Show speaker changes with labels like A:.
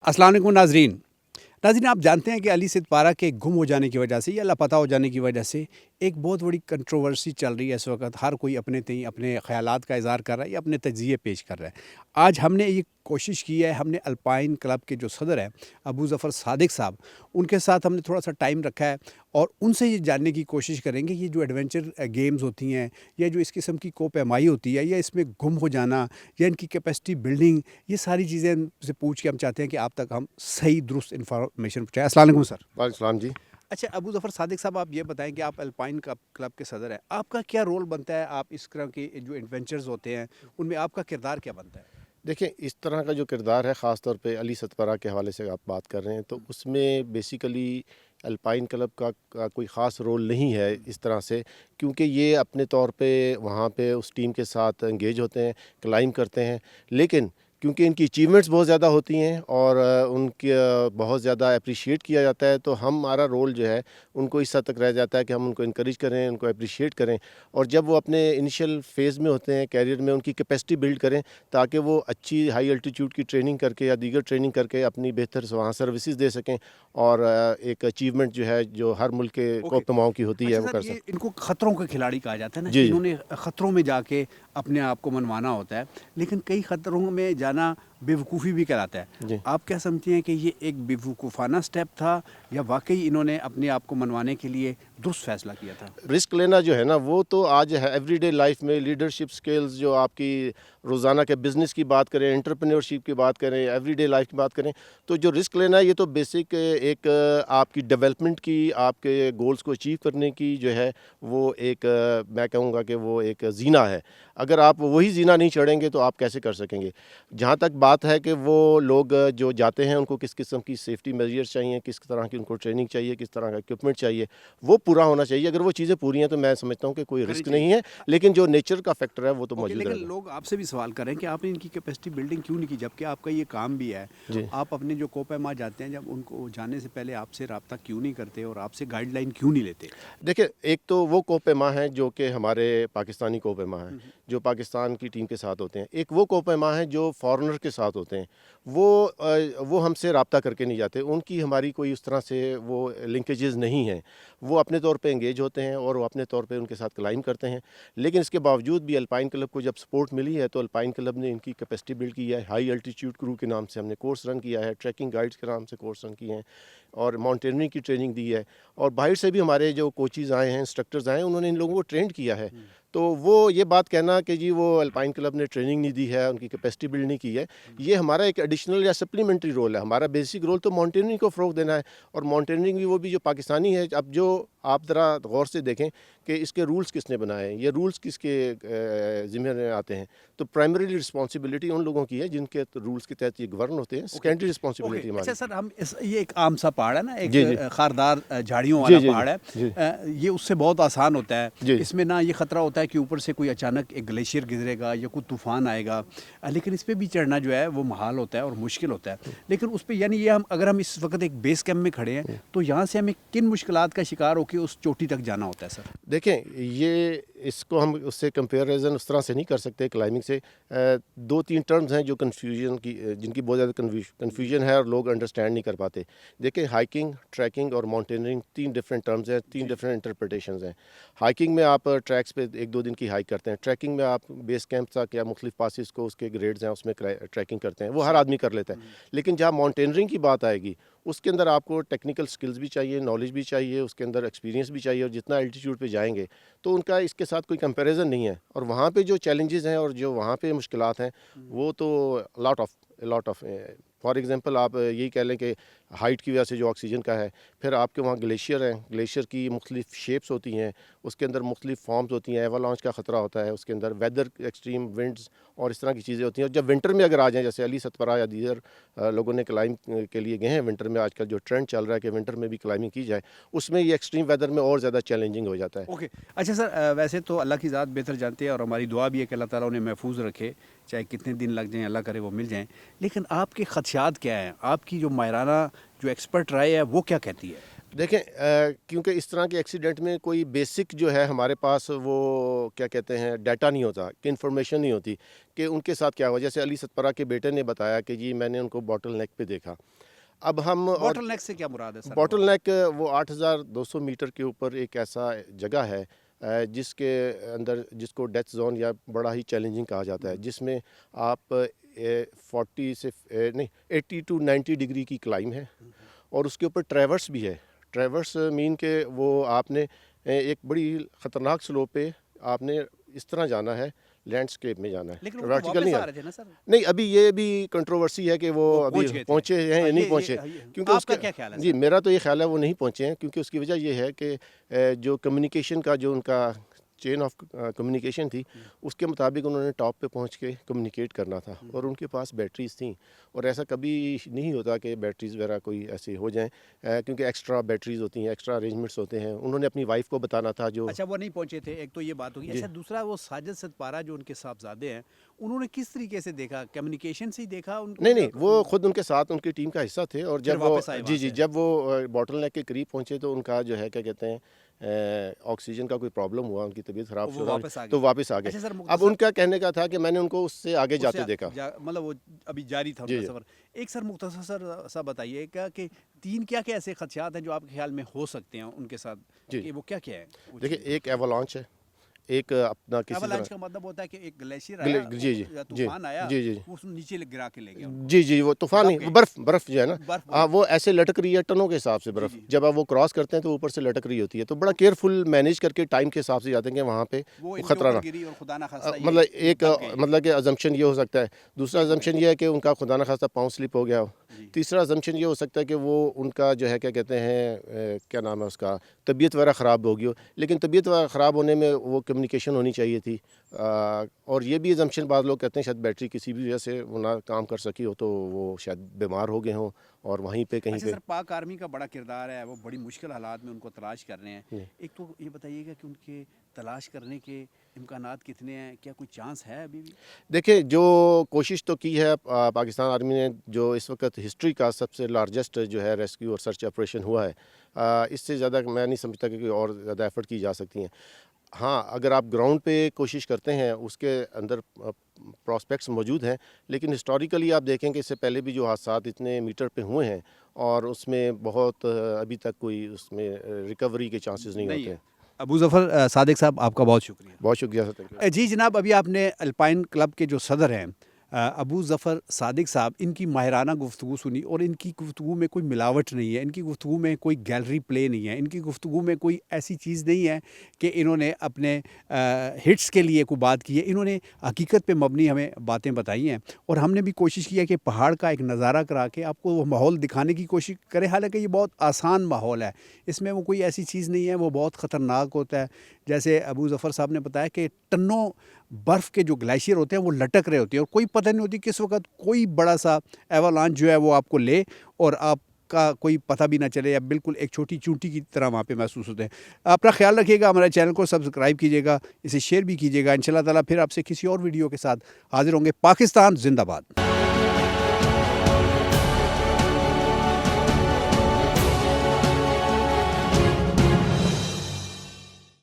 A: अस्सलाम वालेकुम नाजरीन, आप जानते हैं कि अली सिद्दपारा के गुम हो जाने की वजह से या लापता हो जाने की वजह से एक बहुत बड़ी कंट्रोवर्सी चल रही है इस वक्त। हर कोई अपने तय अपने ख्यालात का इज़हार कर रहा है या अपने तज्ज़िये पेश कर रहा है। आज हमने ये कोशिश की है, हमने अल्पाइन क्लब के जो सदर हैं अबू ज़फ़र सादिक साहब, उनके साथ हमने थोड़ा सा टाइम रखा है और उनसे ये जानने की कोशिश करेंगे ये जो एडवेंचर गेम्स होती हैं या जो इस किस्म की कोपैमाई होती है या इसमें गुम हो जाना या इनकी कैपेसिटी बिल्डिंग, ये सारी चीज़ें से पूछ के हम चाहते हैं कि आप तक हम सही दुरुस्त इन्फॉर्मेशन पहुँचाएँ। अस्सलाम वालेकुम सर।
B: वालेकुम जी।
A: अच्छा, अबू ज़फ़र सादिक साहब, आप ये बताएं कि आप अल्पाइन क्लब के सदर हैं, आपका क्या रोल बनता है? आप इस तरह के जो एडवेंचर्स होते हैं उनमें आपका किरदार क्या बनता है?
B: देखिए, इस तरह का जो किरदार है, ख़ास तौर पे अली सिद्दपारा के हवाले से आप बात कर रहे हैं, तो उसमें बेसिकली अल्पाइन क्लब का कोई ख़ास रोल नहीं है इस तरह से, क्योंकि ये अपने तौर पे वहाँ पे उस टीम के साथ एंगेज होते हैं, क्लाइंब करते हैं। लेकिन क्योंकि इनकी अचीवमेंट्स बहुत ज़्यादा होती हैं और उनके बहुत ज़्यादा अप्रिशिएट किया जाता है, तो हमारा रोल जो है उनको इस हद तक रह जाता है कि हम उनको इनकरेज करें, उनको अप्रिशिएट करें और जब वो अपने इनिशियल फ़ेज़ में होते हैं कैरियर में, उनकी कैपेसिटी बिल्ड करें ताकि वो अच्छी हाई अल्टीट्यूड की ट्रेनिंग करके या दीगर ट्रेनिंग करके अपनी बेहतर वहाँ सर्विसेज दे सकें और एक अचीवमेंट जो है जो हर मुल्क के कोपमाओं की होती है
A: अच्छा
B: वो
A: सर,
B: कर
A: ये
B: सकें।
A: इनको खतरों के खिलाड़ी कहा जाता है ना,
B: जी, जी।
A: इन्होंने खतरों में जाके अपने आप को मनवाना होता है, लेकिन कई खतरों में जाना बेवकूफ़ी भी कहलाता है।
B: जी।
A: आप क्या समझते हैं कि ये एक बेवकूफ़ाना स्टेप था या वाकई इन्होंने अपने आप को मनवाने के लिए दुरुस्त फैसला किया था?
B: रिस्क लेना जो है ना, वो तो आज है एवरीडे लाइफ में। लीडरशिप स्किल्स जो आपकी रोज़ाना के बिज़नेस की बात करें, एंटरप्रेन्योरशिप की बात करें, एवरीडे लाइफ की बात करें, तो जो रिस्क लेना है ये तो बेसिक एक आपकी डेवलपमेंट की, आपके गोल्स को अचीव करने की जो है वो एक मैं कहूँगा कि वो एक ज़ीना है। अगर आप वही ज़ीना नहीं चढ़ेंगे तो आप कैसे कर सकेंगे? जहाँ तक बात है कि वो लोग जो जाते हैं उनको किस किस्म की सेफ्टी मेजर्स चाहिए, किस तरह की उनको ट्रेनिंग चाहिए, किस तरह का इक्विपमेंट चाहिए, वो पूरा होना चाहिए। अगर वो चीज़ें पूरी हैं तो मैं समझता हूँ कि कोई
A: करनी
B: रिस्क
A: चाहिए।
B: नहीं है, लेकिन जो नेचर का फैक्टर है वो तो
A: ओके,
B: मौजूद
A: लेकिन
B: रहेगा।
A: लोग आपसे भी सवाल कर रहे हैं कि आपने इनकी कैपेसिटी बिल्डिंग क्यों नहीं की, जबकि आपका ये काम भी है।
B: जी।
A: आप अपने जो कोपैमा जाते हैं, जब उनको जाने से पहले आपसे रब्ता क्यों नहीं करते और आपसे गाइडलाइन क्यों नहीं लेते?
B: देखिए, एक तो वो कोपेमा हैं जो कि हमारे पाकिस्तानी कोपेमा हैं, जो पाकिस्तान की टीम के साथ होते हैं। एक वो कोपेमा हैं जो फ़ॉरेनर के साथ होते हैं। वो हमसे राब्ता करके नहीं जाते। उनकी हमारी कोई उस तरह से वो लिंकेजेस नहीं हैं। वो अपने तौर पे एंगेज होते हैं और वो अपने तौर पे उनके साथ क्लाइंब करते हैं। लेकिन इसके बावजूद भी अल्पाइन क्लब को जब सपोर्ट मिली है, तो अल्पाइन क्लब ने इनकी कैपेसिटी बिल्ड की है। हाई अल्टीट्यूड क्रू के नाम से हमने कोर्स रन किया है, ट्रैकिंग गाइड्स के नाम से कोर्स रन किए हैं और माउंटेनियरिंग की ट्रेनिंग दी है। और बाहर से भी हमारे जो कोचेज़ आए हैं, इंस्ट्रक्टर्स आए हैं, उन्होंने इन लोगों को ट्रेंड किया है। तो वो ये बात कहना कि जी वो अल्पाइन क्लब ने ट्रेनिंग नहीं दी है, उनकी कैपेसिटी बिल्ड नहीं की है, ये हमारा एक एडिशनल या सप्लीमेंट्री रोल है। हमारा बेसिक रोल तो माउंटेनियरिंग को फ़रोग़ देना है और माउंटेनियरिंग भी वो भी जो पाकिस्तानी है। अब जो आप ज़रा गौर से देखें कि इसके रूल्स किसने बनाए हैं, ये रूल्स किसके ज़िम्मे में आते हैं। तो प्राइमरीली रिस्पॉन्सिबिलिटी उन लोगों की है जिनके रूल्स के तहत ये गवर्न होते हैं। सेकेंडरी रिस्पॉन्सिबिलिटी
A: ओके,
B: हमारी।
A: अच्छा सर, ये एक आम सा पहाड़ है ना, एक
B: जी, जी।
A: खारदार झाड़ियों
B: जी,
A: वाला
B: जी, जी।
A: पहाड़ है।
B: जी।
A: ये उससे बहुत आसान होता है।
B: जी।
A: इसमें ना ये ख़तरा होता है कि ऊपर से कोई अचानक एक ग्लेशियर गिरेगा या कोई तूफ़ान आएगा। लेकिन इस पे भी चढ़ना जो है वो महाल होता है और मुश्किल होता है। लेकिन उस पे यानी ये अगर हम इस वक्त एक बेस कैंप में खड़े हैं, तो यहाँ से हमें किन मुश्किलात का शिकार होकर उस चोटी तक जाना होता है सर?
B: देखें, ये इसको हम उससे कंपैरिजन उस तरह से नहीं कर सकते क्लाइंबिंग से। 2-3 टर्म्स हैं जो कन्फ्यूजन की जिनकी बहुत ज़्यादा कन्फ्यूजन है और लोग अंडरस्टैंड नहीं कर पाते। देखिए, हाइकिंग, ट्रैकिंग और माउंटेनियरिंग 3 डिफरेंट टर्म्स हैं, 3 डिफरेंट इंटरप्रिटेशंस हैं। हाइकिंग में आप ट्रैक्स पे 1-2 दिन की हाइक करते हैं। ट्रैकिंग में आप बेस कैंप तक या मुख्तलिफ पासिस को उसके ग्रेड्स हैं उसमें ट्रैकिंग करते हैं, वो हर आदमी कर लेता है। लेकिन जहाँ माउंटेनियरिंग की बात आएगी, उसके अंदर आपको टेक्निकल स्किल्स भी चाहिए, नॉलेज भी चाहिए, उसके अंदर एक्सपीरियंस भी चाहिए और जितना एल्टीट्यूड पे जाएंगे तो उनका इसके साथ कोई कंपैरिजन नहीं है। और वहाँ पे जो चैलेंजेस हैं और जो वहाँ पे मुश्किलात हैं, वो तो लॉट ऑफ फॉर एग्जांपल आप यही कह लें कि हाइट की वजह से जो ऑक्सीजन का है, फिर आपके वहाँ ग्लेशियर हैं, ग्लेशियर की मुख्तलिफ शेप्स होती हैं, उसके अंदर मुख्तलिफ फॉर्म्स होती हैं, एवालांच का ख़तरा होता है, उसके अंदर वेदर एक्सट्रीम विंड्स और इस तरह की चीज़ें होती हैं। और जब विंटर में अगर आ जाएँ, जैसे अली सिद्दपारा या दीगर लोगों ने क्लाइंब के लिए गए हैं विंटर में, आजकल जो ट्रेंड चल रहा है कि विंटर में भी क्लाइंबिंग की जाए, उसमें ये एक्सट्रीम वेदर में और ज़्यादा चैलेंजिंग हो जाता है।
A: ओके, अच्छा सर, वैसे तो अल्लाह की ज़ात बेहतर जानती है और हमारी दुआ भी है कि अल्लाह ताला उन्हें महफूज रखे, चाहे कितने दिन लग जाएं, अल्लाह करे वो मिल जाएं। लेकिन आपके खदशात क्या हैं? आपकी जो माहिराना जो एक्सपर्ट राय है वो क्या कहती है?
B: دیکھیں کیونکہ اس طرح کے ایکسیڈنٹ میں کوئی بیسک جو ہے ہمارے پاس وہ کیا کہتے ہیں ڈیٹا نہیں ہوتا، کہ انفارمیشن نہیں ہوتی کہ ان کے ساتھ کیا ہوا. جیسے علی ستپرہ کے بیٹے نے بتایا کہ جی میں نے ان کو باٹل نیک پہ دیکھا. اب ہم
A: باٹل نیک سے کیا مراد ہے سر؟
B: باٹل نیک وہ 8200 میٹر کے اوپر ایک ایسا جگہ ہے جس کے اندر جس کو ڈیتھ زون یا بڑا ہی چیلنجنگ کہا جاتا ہے، جس میں آپ 80 ٹو 90 ڈگری کی کلائم ہے اور اس کے اوپر ٹریورس بھی ہے. ٹریورس مین کہ وہ آپ نے ایک بڑی خطرناک سلوپ پہ آپ نے اس طرح جانا ہے، لینڈسکیپ میں جانا ہے،
A: لیکن وہ
B: ورٹیکل
A: واپس
B: نہیں
A: آ
B: ہے.
A: رہے تھے نا سر؟
B: نہیں، ابھی یہ بھی کنٹروورسی ہے کہ وہ ابھی
A: پہنچ گئے تھے؟
B: پہنچے ہیں یا نہیں پہنچے، کیونکہ
A: آپ
B: اس
A: کا
B: کے
A: کیا خیال ہے
B: جی
A: سر؟
B: میرا تو یہ خیال ہے وہ نہیں پہنچے ہیں، کیونکہ اس کی وجہ یہ ہے کہ جو کمیونیکیشن کا جو ان کا چین آف کمیونیکیشن تھی اس کے مطابق انہوں نے ٹاپ پہ پہنچ کے کمیونیکیٹ کرنا تھا اور ان کے پاس بیٹریز تھیں، اور ایسا کبھی نہیں ہوتا کہ بیٹریز وغیرہ کوئی ایسے ہو جائیں کیونکہ ایکسٹرا بیٹریز ہوتی ہیں، ایکسٹرا ارینجمنٹس ہوتے ہیں. انہوں نے اپنی وائف کو بتانا تھا جو
A: اچھا وہ نہیں پہنچے تھے، ایک تو یہ بات ہوگی. اچھا دوسرا وہ ساجد ستپارہ جو ان کے صاحبزادے ہیں، انہوں نے کس طریقے سے دیکھا؟ کمیونیکیشن سے ہی دیکھا ان کو؟
B: نہیں، وہ خود ان کے ساتھ ان کی ٹیم کا حصہ تھے، اور
A: پھر
B: جب وہ
A: واپس آئے وہاں سے؟
B: جب وہ باٹل نیک کے قریب پہنچے تو ان کا جو ہے کیا کہتے ہیں آکسیجن کا کوئی پرابلم ہوا، ان کی طبیعت خراب
A: وہ واپس آ گئے؟
B: تو واپس آ گئے.
A: اچھا سر
B: اب ان کا کہنے کا تھا کہ میں نے ان کو اس سے آگے جاتے دیکھا.
A: مطلب وہ ابھی جاری تھا ان کا سفر. ایک سر مختصر سا بتائیے کہ تین کیا کیا ایسے خدشات ہیں جو آپ کے خیال میں ہو سکتے ہیں ان کے ساتھ، کہ وہ کیا کیا ہے؟
B: دیکھیں، ایک ایوالانچ ہے، ایک اپنا کسی
A: ایوالانچ
B: طرح
A: کا مطلب ہوتا ہے کہ ایک گلیشیئر آیا یا طوفان آیا، وہ اس نیچے گرا کے لے گیا.
B: جی وہ طوفان نہیں، برف جو ہے نا وہ ایسے لٹک رہی ہے ٹنوں کے حساب سے برف. جب آپ وہ کراس کرتے ہیں تو اوپر سے لٹک رہی ہوتی ہے، تو بڑا کیئرفل مینیج کر کے ٹائم کے حساب سے جاتے ہیں کہ وہاں پہ خطرہ نہ. مطلب ایک مطلب کہ ازمپشن یہ ہو سکتا ہے. دوسرا ازمپشن یہ ہے کہ ان کا خدا نہ خواستہ پاؤں سلپ ہو گیا ہو. تیسرا ازمپشن یہ ہو سکتا ہے کہ وہ ان کا جو ہے کیا کہتے ہیں کیا نام ہے اس کا، طبیعت وغیرہ خراب ہوگی ہو. لیکن طبیعت وغیرہ خراب ہونے میں وہ کمیونیکیشن ہونی چاہیے تھی. اور یہ بھی ازمپشن بعض لوگ کہتے ہیں شاید بیٹری کسی بھی وجہ سے وہ نہ کام کر سکی ہو، تو وہ شاید بیمار ہو گئے ہوں اور وہیں پہ کہیں پہ.
A: سر پاک آرمی کا بڑا کردار ہے، وہ بڑی مشکل حالات میں ان کو تلاش کر رہے ہیں. ایک تو یہ بتائیے گا کہ ان کے تلاش کرنے کے امکانات کتنے ہیں؟ کیا کوئی چانس ہے ابھی بھی؟
B: دیکھیں، جو کوشش تو کی ہے پاکستان آرمی نے، جو اس وقت ہسٹری کا سب سے لارجسٹ جو ہے ریسکیو اور سرچ آپریشن ہوا ہے، اس سے زیادہ میں نہیں سمجھتا کہ کوئی اور زیادہ ایفرٹ کی جا سکتی ہیں. ہاں، اگر آپ گراؤنڈ پہ کوشش کرتے ہیں اس کے اندر پراسپیکٹس موجود ہیں، لیکن ہسٹوریکلی آپ دیکھیں کہ اس سے پہلے بھی جو حادثات اتنے میٹر پہ ہوئے ہیں اور اس میں بہت ابھی تک کوئی اس میں ریکوری کے چانسز نہیں ہوتے ہیں.
A: ابو ظفر صادق صاحب، آپ کا بہت شکریہ.
B: بہت شکریہ سر.
A: جی جناب، ابھی آپ نے الپائن کلب کے جو صدر ہیں ابو ظفر صادق صاحب، ان کی ماہرانہ گفتگو سنی، اور ان کی گفتگو میں کوئی ملاوٹ نہیں ہے، ان کی گفتگو میں کوئی گیلری پلے نہیں ہے، ان کی گفتگو میں کوئی ایسی چیز نہیں ہے کہ انہوں نے اپنے ہٹس کے لیے کوئی بات کی ہے. انہوں نے حقیقت پہ مبنی ہمیں باتیں بتائی ہیں، اور ہم نے بھی کوشش کی ہے کہ پہاڑ کا ایک نظارہ کرا کے آپ کو وہ ماحول دکھانے کی کوشش کرے. حالانکہ یہ بہت آسان ماحول ہے، اس میں وہ کوئی ایسی چیز نہیں ہے، وہ بہت خطرناک ہوتا ہے. جیسے ابو ظفر صاحب نے بتایا کہ ٹنوں برف کے جو گلیشیئر ہوتے ہیں وہ لٹک رہے ہوتے ہیں، اور کوئی پتہ نہیں ہوتی کس وقت کوئی بڑا سا ایوالانچ جو ہے وہ آپ کو لے اور آپ کا کوئی پتہ بھی نہ چلے، یا بالکل ایک چھوٹی چونٹی کی طرح وہاں پہ محسوس ہوتے ہیں. اپنا خیال رکھیے گا، ہمارے چینل کو سبسکرائب کیجیے گا، اسے شیئر بھی کیجیے گا. انشاءاللہ تعالیٰ پھر آپ سے کسی اور ویڈیو کے ساتھ حاضر ہوں گے. پاکستان زندہ باد.